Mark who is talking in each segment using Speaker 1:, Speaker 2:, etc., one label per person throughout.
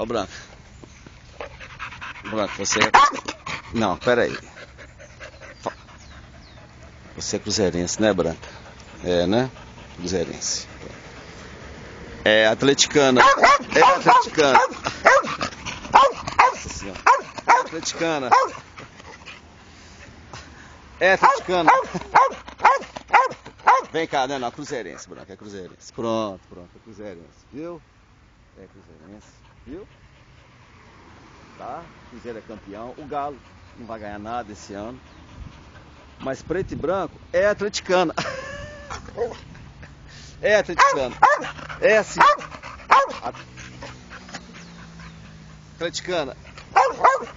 Speaker 1: Ô, Branco. Branco, você... Não, pera aí. Você é cruzeirense, né, Branca? É, né? Cruzeirense. É atleticana. É atleticana. Nossa Senhora. É atleticana. É atleticana. Vem cá, né? Não, cruzeirense, Branca. É cruzeirense. Pronto, é cruzeirense. Viu? É cruzeirense. Viu? Tá? Cruzeiro é campeão. O Galo não vai ganhar nada esse ano. Mas preto e branco é atleticana. É atleticana. É assim. Atleticana.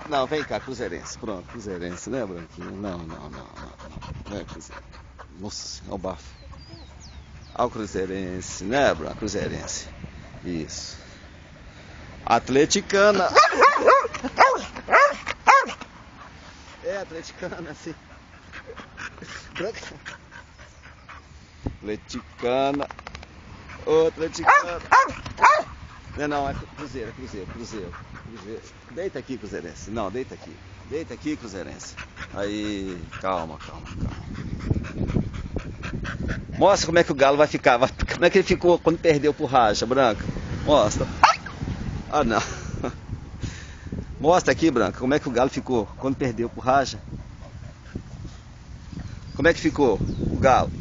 Speaker 1: Não, vem cá, cruzeirense. Pronto, cruzeirense, né, Branquinho? Não. Não é cruzeirense. Nossa, é o bafo. Ao cruzeirense, né, Branco? Cruzeirense. Isso. Atleticana. É atleticana, sim. Atleticana. Ô, atleticana. Não, é cruzeiro. Deita aqui, cruzeirense. Não, deita aqui. Deita aqui, cruzeirense. Aí, calma. Mostra como é que o Galo vai ficar. Como é que ele ficou quando perdeu pro Raja, Branca? Mostra. Ah, não. Mostra aqui, Branca, como é que o Galo ficou quando perdeu pro Raja. Como é que ficou o Galo?